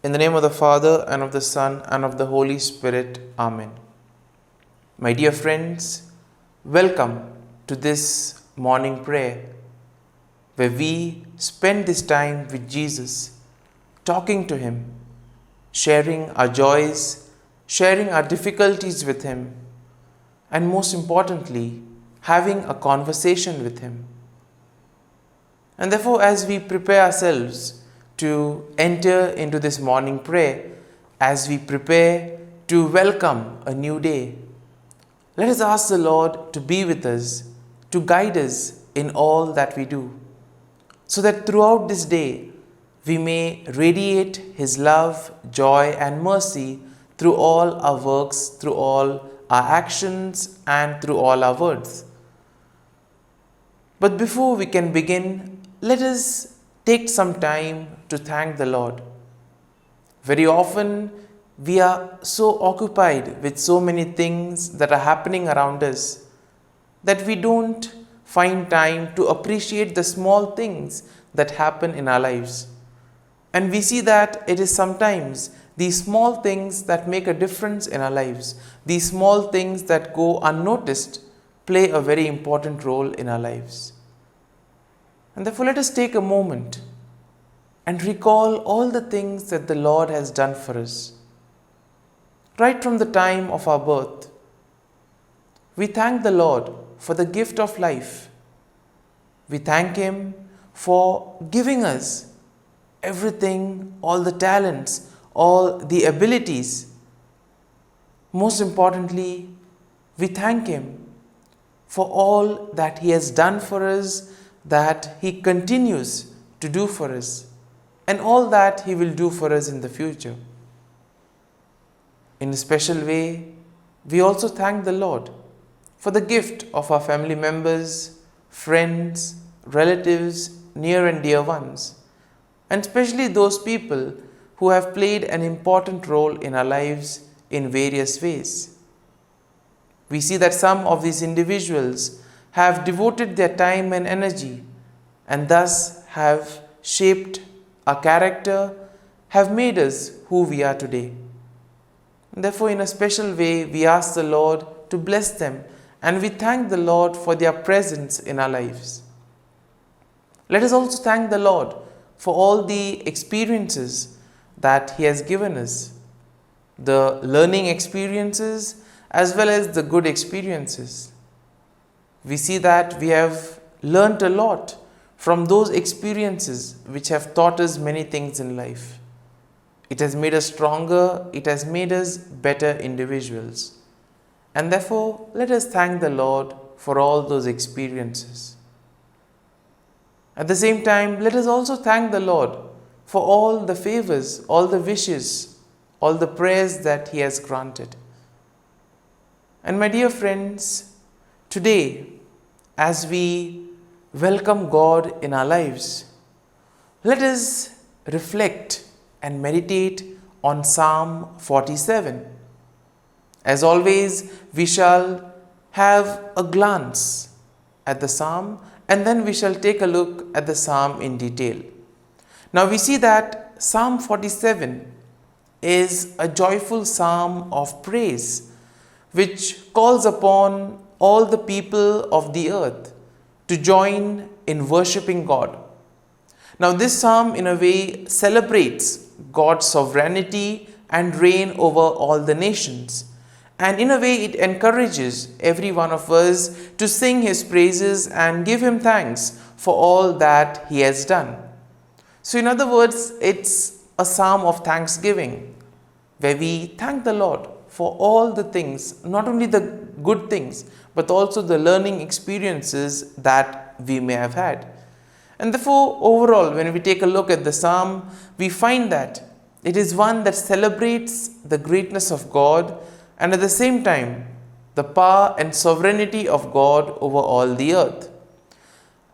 In the name of the Father, and of the Son, and of the Holy Spirit. Amen. My dear friends, welcome to this morning prayer, where we spend this time with Jesus, talking to Him, sharing our joys, sharing our difficulties with Him, and most importantly, having a conversation with Him. And therefore, as we prepare ourselves to enter into this morning prayer, as we prepare to welcome a new day, let us ask the Lord to be with us, to guide us in all that we do, so that throughout this day we may radiate His love, joy and mercy through all our works, through all our actions and through all our words. But before we can begin, let us take some time to thank the Lord. Very often we are so occupied with so many things that are happening around us that we don't find time to appreciate the small things that happen in our lives. And we see that it is sometimes these small things that make a difference in our lives. These small things that go unnoticed play a very important role in our lives. And therefore, let us take a moment and recall all the things that the Lord has done for us. Right from the time of our birth, we thank the Lord for the gift of life. We thank Him for giving us everything, all the talents, all the abilities. Most importantly, we thank Him for all that He has done for us, that He continues to do for us, and all that He will do for us in the future. In a special way, we also thank the Lord for the gift of our family members, friends, relatives, near and dear ones, and especially those people who have played an important role in our lives in various ways. We see that some of these individuals have devoted their time and energy and thus have shaped our character, have made us who we are today. And therefore, in a special way, we ask the Lord to bless them, and we thank the Lord for their presence in our lives. Let us also thank the Lord for all the experiences that He has given us, the learning experiences as well as the good experiences. We see that we have learnt a lot from those experiences which have taught us many things in life. It has made us stronger, it has made us better individuals. And therefore, let us thank the Lord for all those experiences. At the same time, let us also thank the Lord for all the favors, all the wishes, all the prayers that He has granted. And my dear friends, today, as we welcome God in our lives, let us reflect and meditate on Psalm 47. As always, we shall have a glance at the Psalm, and then we shall take a look at the Psalm in detail. Now we see that Psalm 47 is a joyful psalm of praise, which calls upon all the people of the earth to join in worshipping God. Now this psalm in a way celebrates God's sovereignty and reign over all the nations. And in a way it encourages every one of us to sing His praises and give Him thanks for all that He has done. So in other words, it's a psalm of thanksgiving, where we thank the Lord for all the things, not only the good things, but also the learning experiences that we may have had. And therefore, overall, when we take a look at the psalm, we find that it is one that celebrates the greatness of God and at the same time, the power and sovereignty of God over all the earth.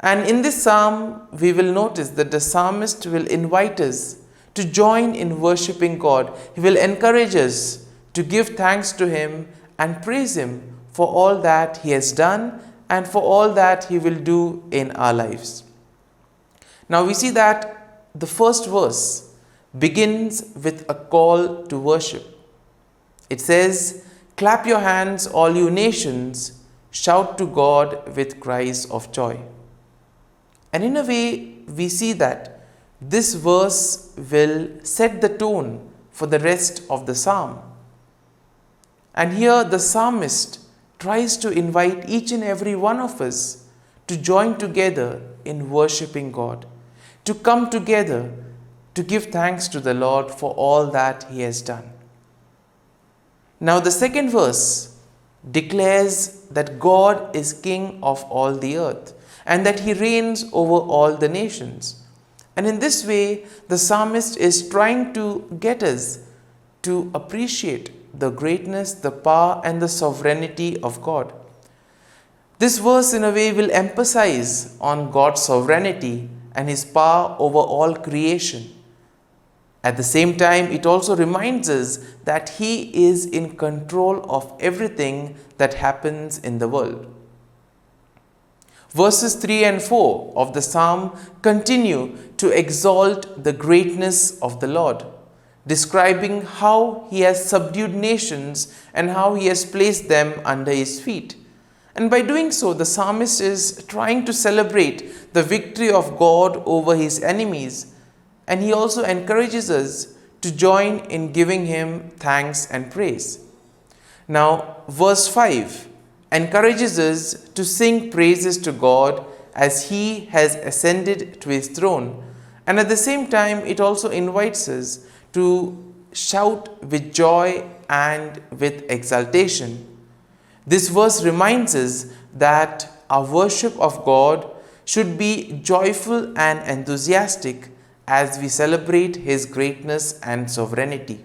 And in this psalm, we will notice that the psalmist will invite us to join in worshipping God. He will encourage us to give thanks to Him and praise Him for all that He has done and for all that He will do in our lives. Now we see that the first verse begins with a call to worship. It says, "Clap your hands, all you nations, shout to God with cries of joy." And in a way, we see that this verse will set the tone for the rest of the psalm. And here the psalmist tries to invite each and every one of us to join together in worshipping God, to come together to give thanks to the Lord for all that He has done. Now the second verse declares that God is King of all the earth and that He reigns over all the nations. And in this way, the psalmist is trying to get us to appreciate the greatness, the power and the sovereignty of God. This verse in a way will emphasize on God's sovereignty and His power over all creation. At the same time, it also reminds us that He is in control of everything that happens in the world. Verses 3 and 4 of the psalm continue to exalt the greatness of the Lord, describing how He has subdued nations and how He has placed them under His feet. And by doing so, the psalmist is trying to celebrate the victory of God over His enemies. And he also encourages us to join in giving Him thanks and praise. Now, verse 5 encourages us to sing praises to God as He has ascended to His throne. And at the same time, it also invites us to shout with joy and with exultation. This verse reminds us that our worship of God should be joyful and enthusiastic as we celebrate His greatness and sovereignty.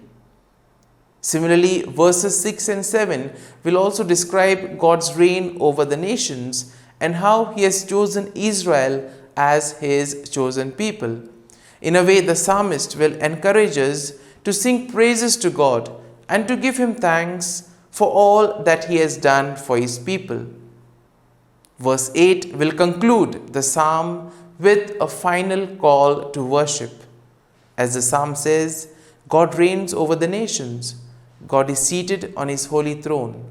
Similarly, verses 6 and 7 will also describe God's reign over the nations and how He has chosen Israel as His chosen people. In a way, the psalmist will encourage us to sing praises to God and to give Him thanks for all that He has done for His people. Verse 8 will conclude the psalm with a final call to worship. As the psalm says, God reigns over the nations. God is seated on His holy throne.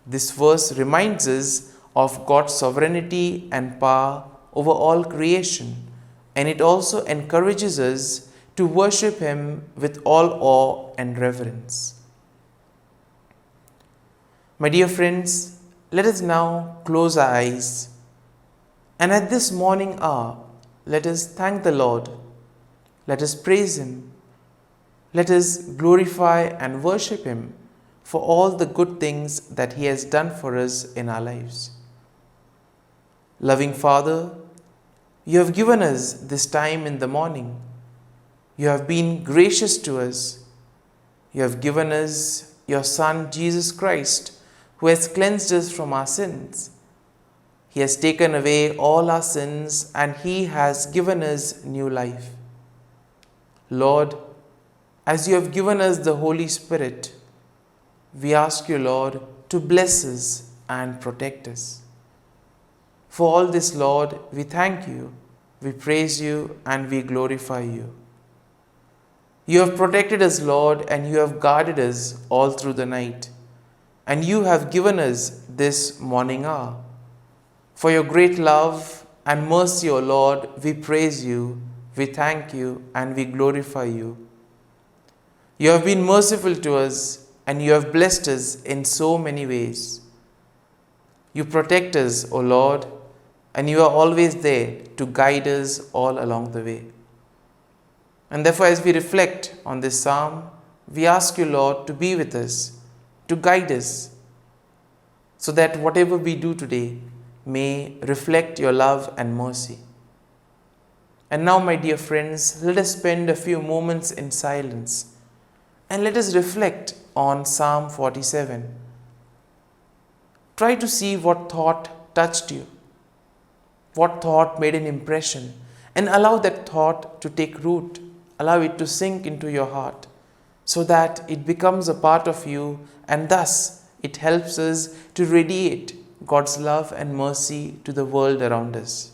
This verse reminds us of God's sovereignty and power over all creation, and it also encourages us to worship Him with all awe and reverence. My dear friends, let us now close our eyes. And at this morning hour, let us thank the Lord. Let us praise Him. Let us glorify and worship Him for all the good things that He has done for us in our lives. Loving Father, You have given us this time in the morning. You have been gracious to us. You have given us Your Son, Jesus Christ, who has cleansed us from our sins. He has taken away all our sins and He has given us new life. Lord, as You have given us the Holy Spirit, we ask You, Lord, to bless us and protect us. For all this, Lord, we thank You, we praise You, and we glorify You. You have protected us, Lord, and You have guarded us all through the night. And You have given us this morning hour. For Your great love and mercy, O Lord, we praise You, we thank You, and we glorify You. You have been merciful to us, and You have blessed us in so many ways. You protect us, O Lord, and You are always there to guide us all along the way. And therefore, as we reflect on this psalm, we ask You, Lord, to be with us, to guide us, so that whatever we do today may reflect Your love and mercy. And now, my dear friends, let us spend a few moments in silence and let us reflect on Psalm 47. Try to see what thought touched you, what thought made an impression, and allow that thought to take root, allow it to sink into your heart, so that it becomes a part of you, and thus it helps us to radiate God's love and mercy to the world around us.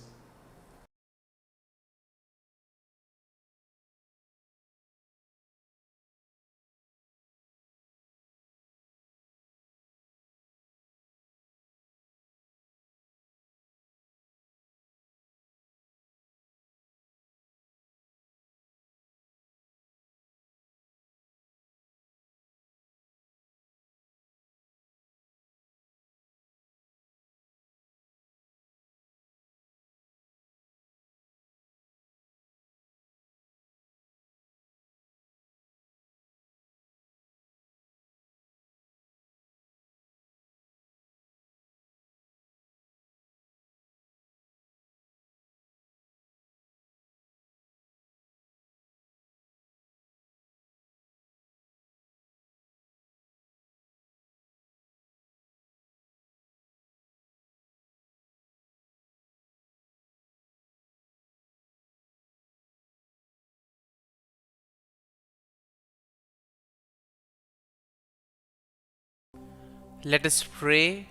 Let us pray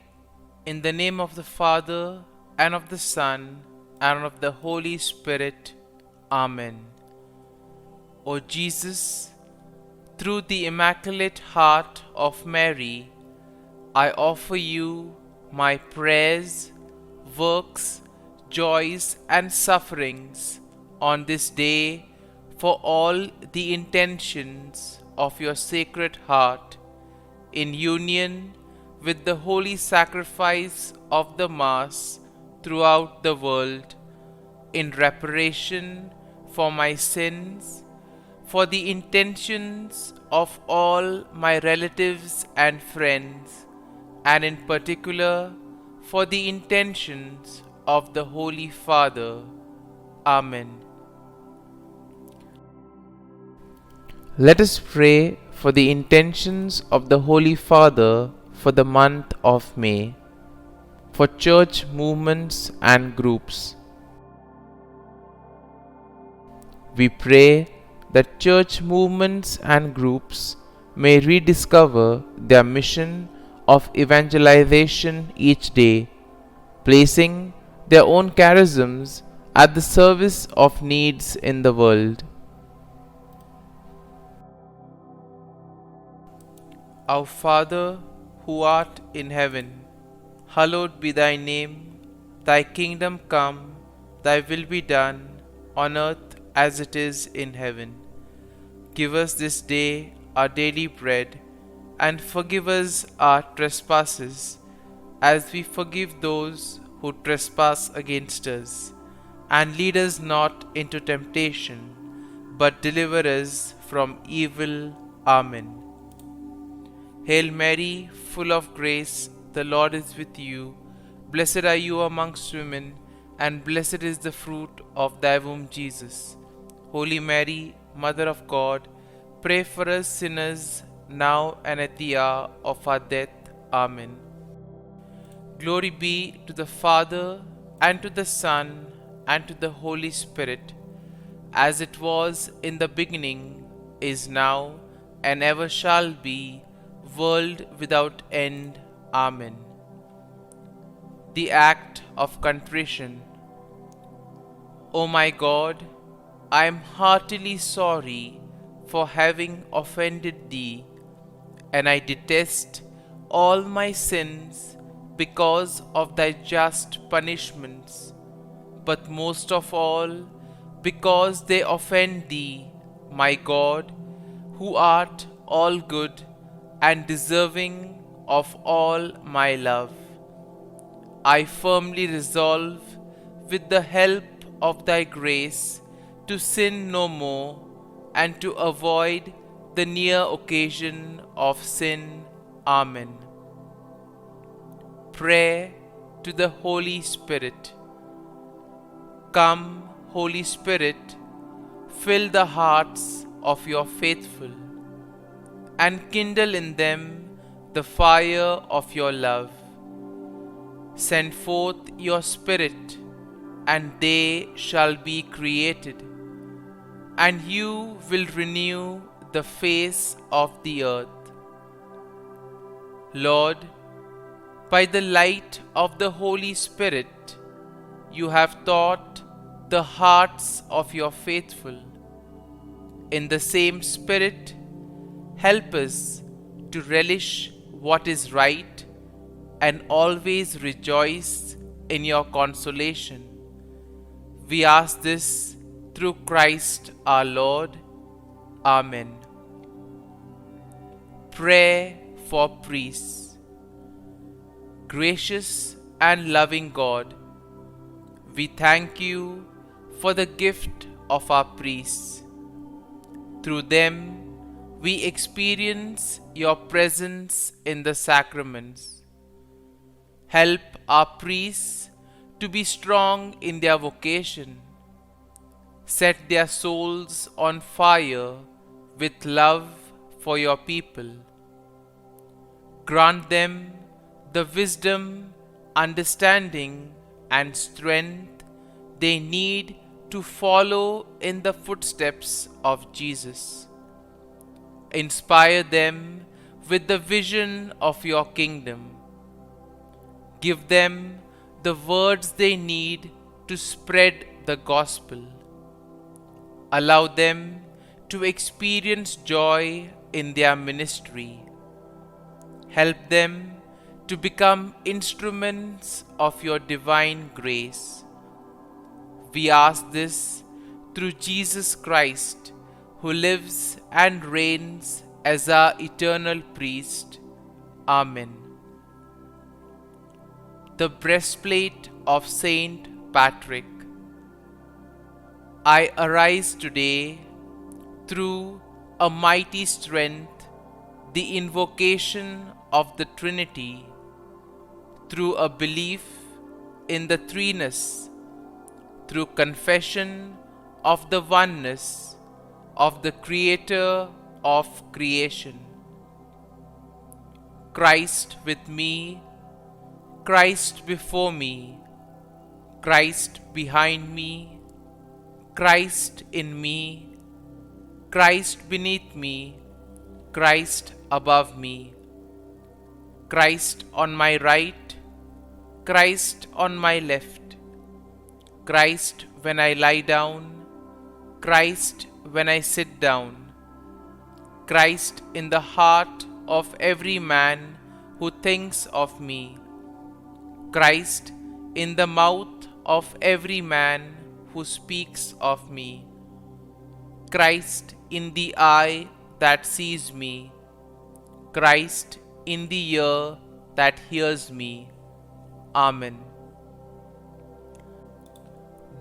in the name of the Father, and of the Son, and of the Holy Spirit. Amen. O Jesus, through the Immaculate Heart of Mary, I offer you my prayers, works, joys, and sufferings on this day for all the intentions of your Sacred Heart, in union with the holy sacrifice of the Mass throughout the world, in reparation for my sins, for the intentions of all my relatives and friends, and in particular for the intentions of the Holy Father. Amen. Let us pray for the intentions of the Holy Father for the month of May, for church movements and groups. We pray that church movements and groups may rediscover their mission of evangelization each day, placing their own charisms at the service of needs in the world. Our Father, who art in heaven, hallowed be thy name. Thy kingdom come, thy will be done, on earth as it is in heaven. Give us this day our daily bread, and forgive us our trespasses, as we forgive those who trespass against us. And lead us not into temptation, but deliver us from evil. Amen. Hail Mary, full of grace, the Lord is with you. Blessed are you amongst women, and blessed is the fruit of thy womb, Jesus. Holy Mary, Mother of God, pray for us sinners, now and at the hour of our death. Amen. Glory be to the Father, and to the Son, and to the Holy Spirit, as it was in the beginning, is now, and ever shall be, world without end. Amen. The Act of Contrition. O my God, I am heartily sorry for having offended thee, and I detest all my sins because of thy just punishments, but most of all because they offend thee, my God, who art all good and deserving of all my love. I firmly resolve, with the help of thy grace, to sin no more, and to avoid the near occasion of sin. Amen. Prayer to the Holy Spirit. Come, Holy Spirit, fill the hearts of your faithful, and kindle in them the fire of your love. Send forth your Spirit, and they shall be created, and you will renew the face of the earth. Lord, by the light of the Holy Spirit, you have taught the hearts of your faithful. In the same Spirit, help us to relish what is right and always rejoice in your consolation. We ask this through Christ our Lord. Amen. Prayer for priests. Gracious and loving God, we thank you for the gift of our priests. Through them, we experience your presence in the sacraments. Help our priests to be strong in their vocation. Set their souls on fire with love for your people. Grant them the wisdom, understanding, and strength they need to follow in the footsteps of Jesus. Inspire them with the vision of your kingdom. Give them the words they need to spread the gospel. Allow them to experience joy in their ministry. Help them to become instruments of your divine grace. We ask this through Jesus Christ, who lives and reigns as our eternal priest. Amen. The breastplate of Saint Patrick. I arise today through a mighty strength, the invocation of the Trinity, through a belief in the threeness, through confession of the oneness of the Creator of creation. Christ with me, Christ before me, Christ behind me, Christ in me, Christ beneath me, Christ above me, Christ on my right, Christ on my left, Christ when I lie down, Christ when I sit down, Christ in the heart of every man who thinks of me, Christ in the mouth of every man who speaks of me, Christ in the eye that sees me, Christ in the ear that hears me. Amen.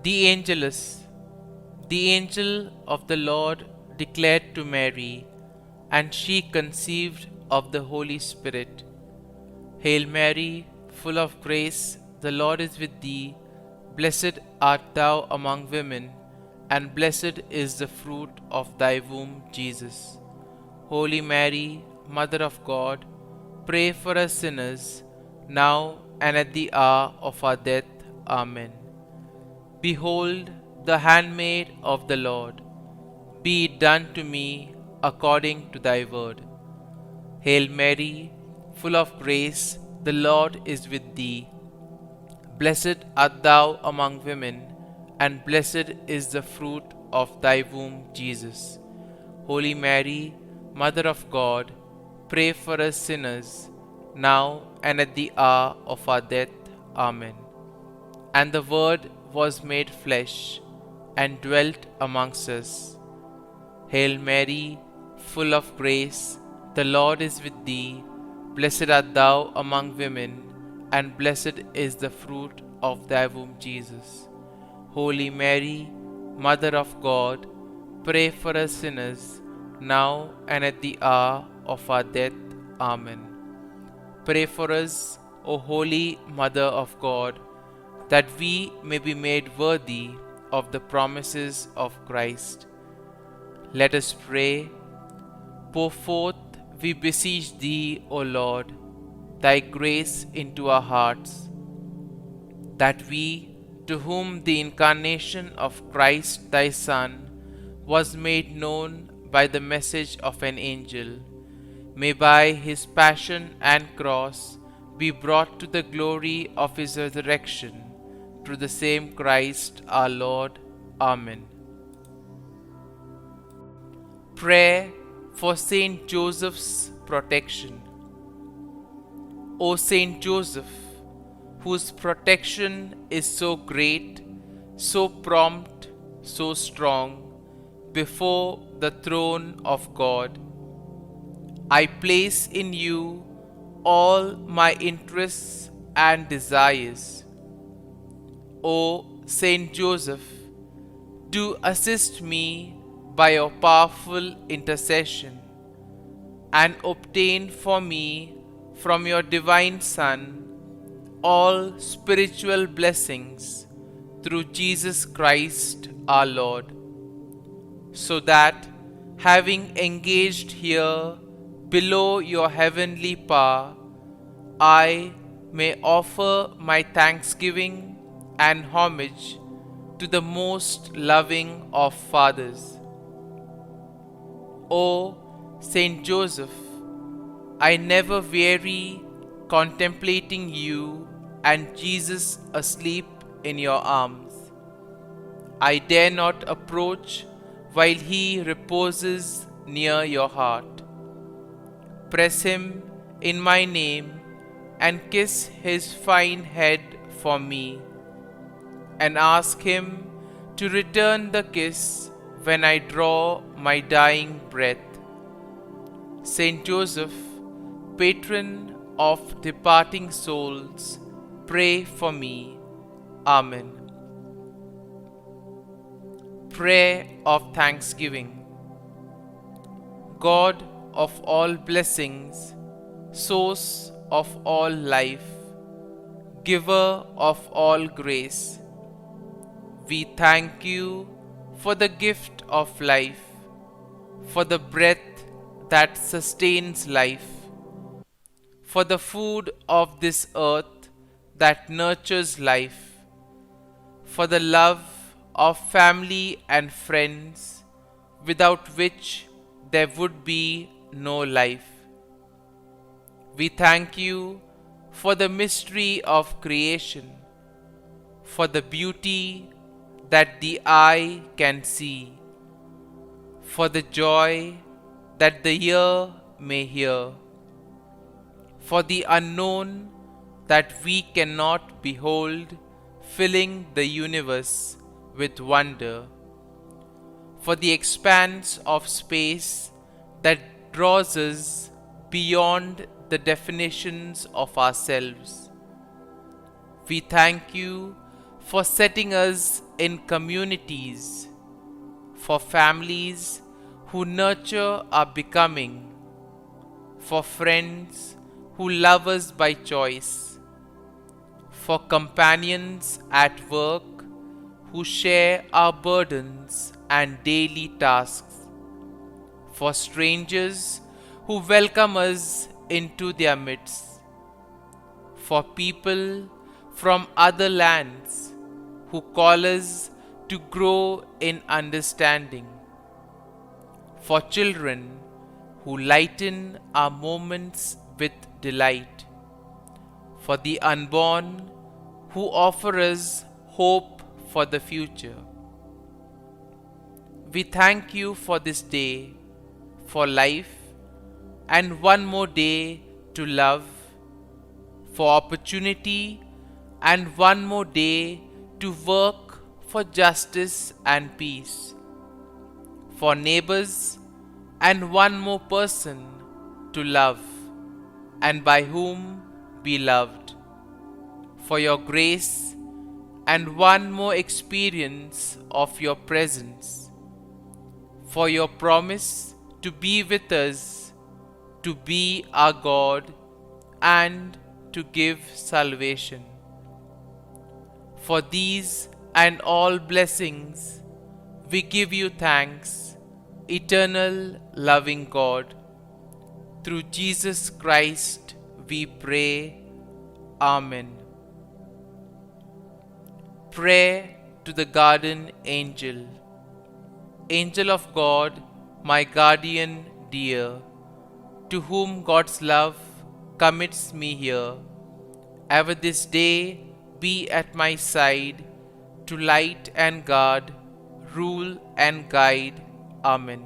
The Angelus. The angel of the Lord declared to Mary, and she conceived of the Holy Spirit. Hail Mary, full of grace, the Lord is with thee. Blessed art thou among women, and blessed is the fruit of thy womb, Jesus. Holy Mary, Mother of God, pray for us sinners, now and at the hour of our death. Amen. Behold, the handmaid of the Lord. Be it done to me according to thy word. Hail Mary, full of grace, the Lord is with thee. Blessed art thou among women, and blessed is the fruit of thy womb, Jesus. Holy Mary, Mother of God, pray for us sinners, now and at the hour of our death. Amen. And the Word was made flesh, and dwelt amongst us. Hail Mary, full of grace, the Lord is with thee. Blessed art thou among women, and blessed is the fruit of thy womb, Jesus. Holy Mary, Mother of God, pray for us sinners, now and at the hour of our death. Amen. Pray for us, O Holy Mother of God, that we may be made worthy of the promises of Christ. Let us pray. Pour forth, we beseech thee, O Lord, thy grace into our hearts, that we, to whom the incarnation of Christ thy Son was made known by the message of an angel, may by his passion and cross be brought to the glory of his resurrection, through the same Christ our Lord. Amen. Prayer for Saint Joseph's protection. O Saint Joseph, whose protection is so great, so prompt, so strong, before the throne of God, I place in you all my interests and desires. O Saint Joseph, do assist me by your powerful intercession, and obtain for me from your divine Son all spiritual blessings through Jesus Christ our Lord, so that, having engaged here below your heavenly power, I may offer my thanksgiving and homage to the most loving of fathers. O Saint Joseph, I never weary contemplating you and Jesus asleep in your arms. I dare not approach while he reposes near your heart. Press him in my name and kiss his fine head for me, and ask him to return the kiss when I draw my dying breath. Saint Joseph, patron of departing souls, pray for me. Amen. Prayer of Thanksgiving. God of all blessings, source of all life, giver of all grace, we thank you for the gift of life, for the breath that sustains life, for the food of this earth that nurtures life, for the love of family and friends, without which there would be no life. We thank you for the mystery of creation, for the beauty that the eye can see, for the joy that the ear may hear, for the unknown that we cannot behold, filling the universe with wonder, for the expanse of space that draws us beyond the definitions of ourselves. We thank you for setting us in communities, for families who nurture our becoming, for friends who love us by choice, for companions at work who share our burdens and daily tasks, for strangers who welcome us into their midst, for people from other lands who call us to grow in understanding, for children who lighten our moments with delight, for the unborn who offer us hope for the future. We thank you for this day, for life, and one more day to love, for opportunity, and one more day to work for justice and peace, for neighbors, and one more person to love, and by whom be loved, for your grace, and one more experience of your presence, for your promise to be with us, to be our God, and to give salvation. For these and all blessings, we give you thanks, eternal loving God. Through Jesus Christ we pray. Amen. Prayer to the Guardian Angel. Angel of God, my guardian dear, to whom God's love commits me here, ever this day be at my side, to light and guard, rule and guide. Amen.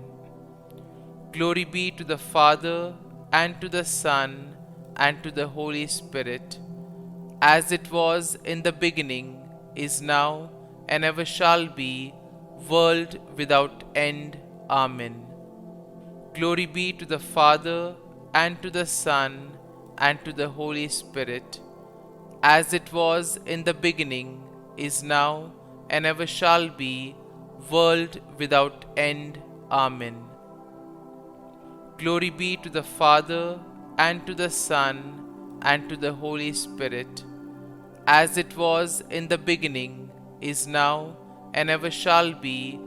Glory be to the Father, and to the Son, and to the Holy Spirit, as it was in the beginning, is now, and ever shall be, world without end. Amen. Glory be to the Father, and to the Son, and to the Holy Spirit, as it was in the beginning, is now, and ever shall be, world without end. Amen. Glory be to the Father, and to the Son, and to the Holy Spirit, as it was in the beginning, is now, and ever shall be,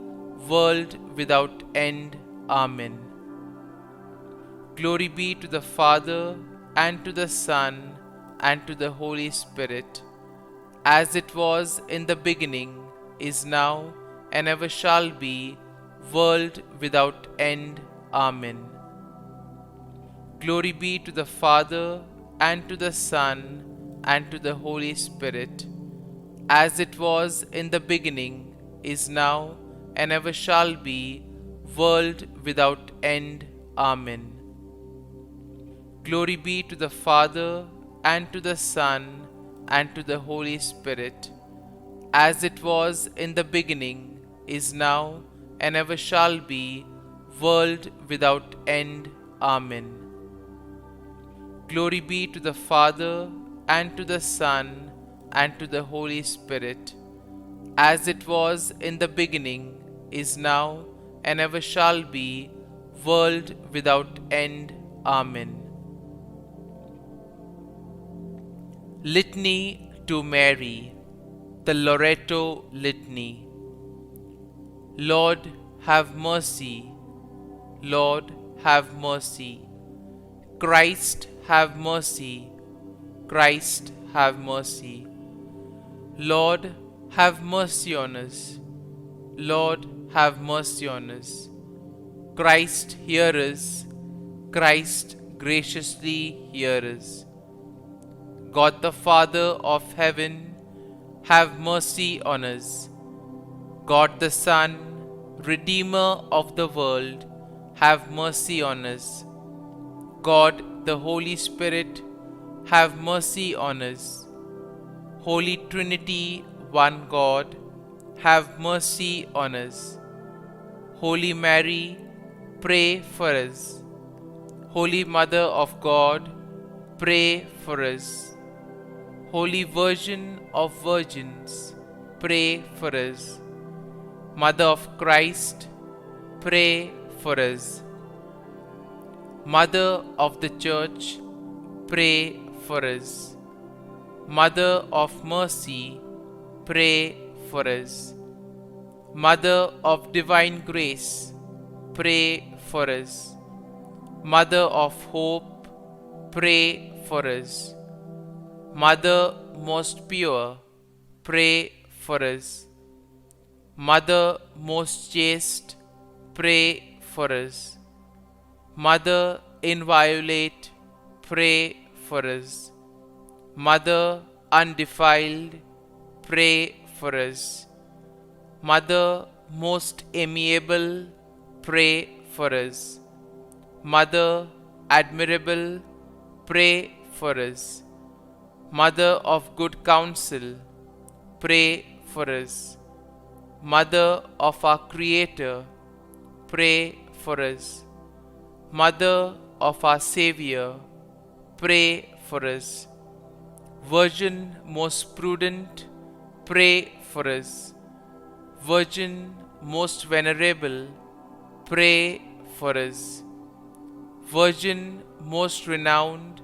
world without end. Amen. Glory be to the Father, and to the Son, and to the Holy Spirit, as it was in the beginning, is now, and ever shall be, world without end. Amen. Glory be to the Father, and to the Son, and to the Holy Spirit, as it was in the beginning, is now, and ever shall be, world without end. Amen. Glory be to the Father, and to the Son, and to the Holy Spirit, as it was in the beginning, is now, and ever shall be, world without end. Amen. Glory be to the Father, and to the Son, and to the Holy Spirit, as it was in the beginning, is now, and ever shall be, world without end. Amen. Litany to Mary, the LORETO Litany. Lord, have mercy. Lord, have mercy. Christ, have mercy. Christ, have mercy. Lord, have mercy on us. Lord, have mercy on us. Christ, hear us. Christ, graciously hear us. God the Father of heaven, have mercy on us. God the Son, Redeemer of the world, have mercy on us. God the Holy Spirit, have mercy on us. Holy Trinity, one God, have mercy on us. Holy Mary, pray for us. Holy Mother of God, pray for us. Holy Virgin of Virgins, pray for us. Mother of Christ, pray for us. Mother of the Church, pray for us. Mother of Mercy, pray for us. Mother of Divine Grace, pray for us. Mother of Hope, pray for us. Mother most pure, pray for us. Mother most chaste, pray for us. Mother inviolate, pray for us. Mother undefiled, pray for us. Mother most amiable, pray for us. Mother admirable, pray for us. Mother of good counsel, pray for us. Mother of our Creator, pray for us. Mother of our Savior, pray for us. Virgin most prudent, pray for us. Virgin most venerable, pray for us. Virgin most renowned,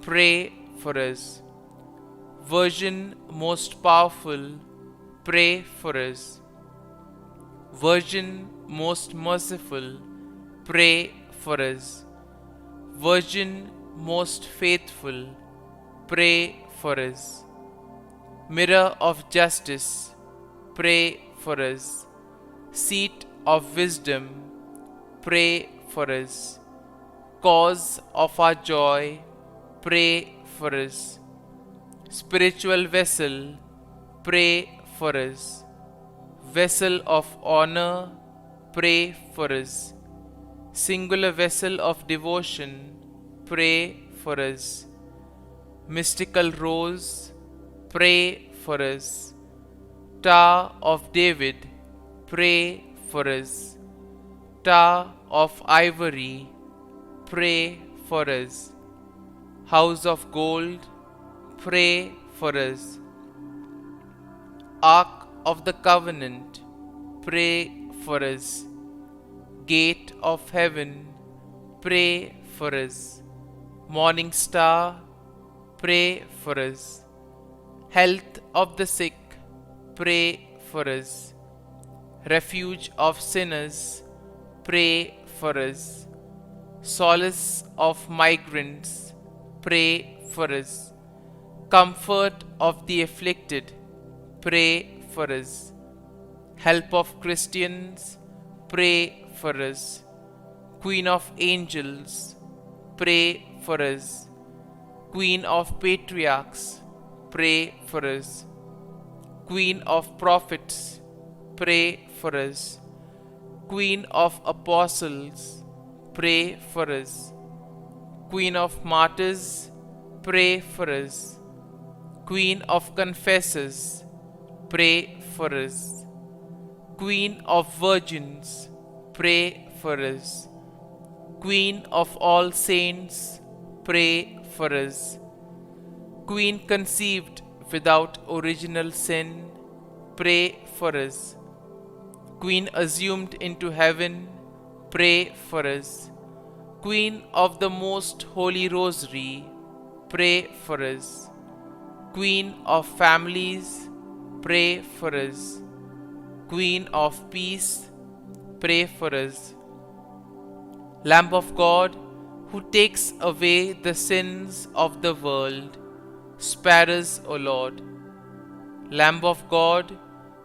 pray for us. Virgin most powerful, pray for us. Virgin most merciful, pray for us. Virgin most faithful, pray for us. Mirror of justice, pray for us. Seat of wisdom, pray for us. Cause of our joy, pray for us. Spiritual vessel, pray for us. Vessel of honor, pray for us. Singular vessel of devotion, pray for us. Mystical rose, pray for us. Tower of David, pray for us. Tower of ivory, pray for us. House of gold, pray for us. Ark of the Covenant, pray for us. Gate of heaven, pray for us. Morning star, pray for us. Health of the sick, pray for us. Refuge of sinners, pray for us. Solace of migrants, pray for us. Comfort of the afflicted, pray for us. Help of Christians, pray for us. Queen of angels, pray for us. Queen of Patriarchs, pray for us. Queen of Prophets, pray for us. Queen of Apostles, pray for us. Queen of Martyrs, pray for us. Queen of Confessors, pray for us. Queen of Virgins, pray for us. Queen of all saints, pray for us. Queen conceived without original sin, pray for us. Queen assumed into heaven, pray for us. Queen of the Most Holy Rosary, pray for us. Queen of Families, pray for us. Queen of Peace, pray for us. Lamb of God, who takes away the sins of the world, spare us, O Lord. Lamb of God,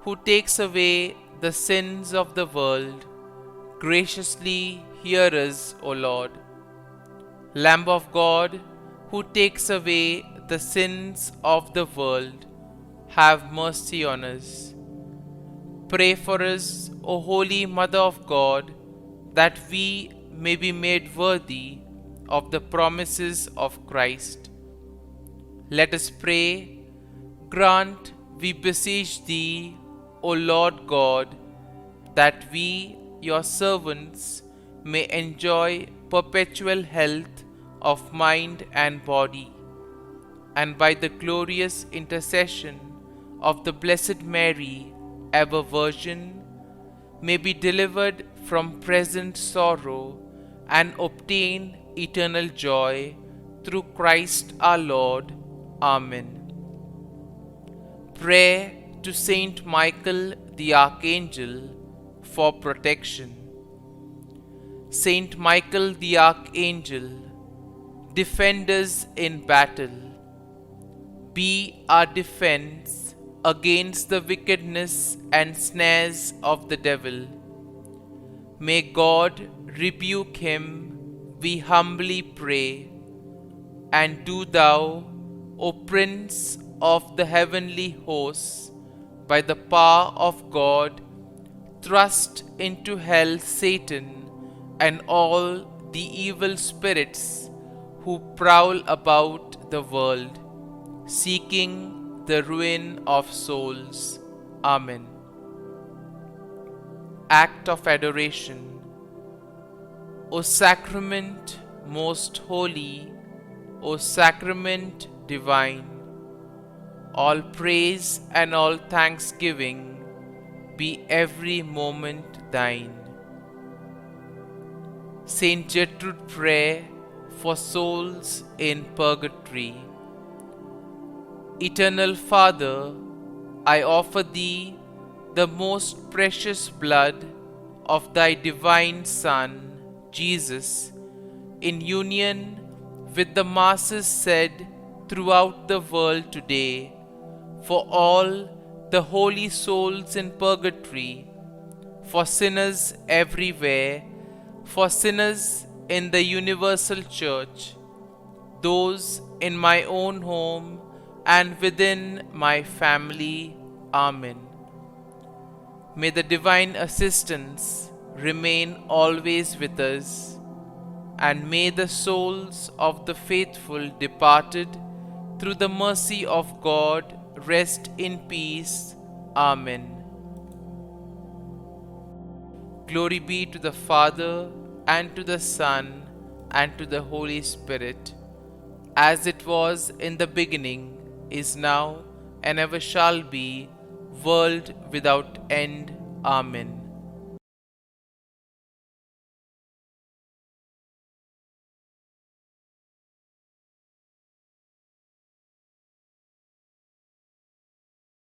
who takes away the sins of the world, graciously hear us, O Lord. Lamb of God, who takes away the sins of the world, have mercy on us. Pray for us, O Holy Mother of God, that we may be made worthy of the promises of Christ. Let us pray. Grant, we beseech Thee, O Lord God, that we, Your servants, may enjoy perpetual health of mind and body, and by the glorious intercession of the Blessed Mary, ever Virgin, may be delivered from present sorrow and obtain eternal joy through Christ our Lord. Amen. Prayer to Saint Michael the Archangel for protection. Saint Michael the Archangel, defend us in battle. Be our defense against the wickedness and snares of the devil. May God rebuke him, we humbly pray. And do Thou, O Prince of the heavenly hosts, by the power of God, thrust into hell Satan and all the evil spirits who prowl about the world, seeking the ruin of souls. Amen. Act of Adoration. O Sacrament most holy, O Sacrament divine, all praise and all thanksgiving be every moment Thine. Saint Gertrude prayer for souls in purgatory. Eternal Father, I offer Thee the most precious blood of Thy divine Son, Jesus, in union with the masses said throughout the world today, for all the holy souls in purgatory, for sinners everywhere, for sinners in the universal church, those in my own home and within my family. Amen. May the divine assistance remain always with us, and may the souls of the faithful departed through the mercy of God rest in peace. Amen. Glory be to the Father, and to the Son, and to the Holy Spirit, as it was in the beginning, is now, and ever shall be, world without end. Amen.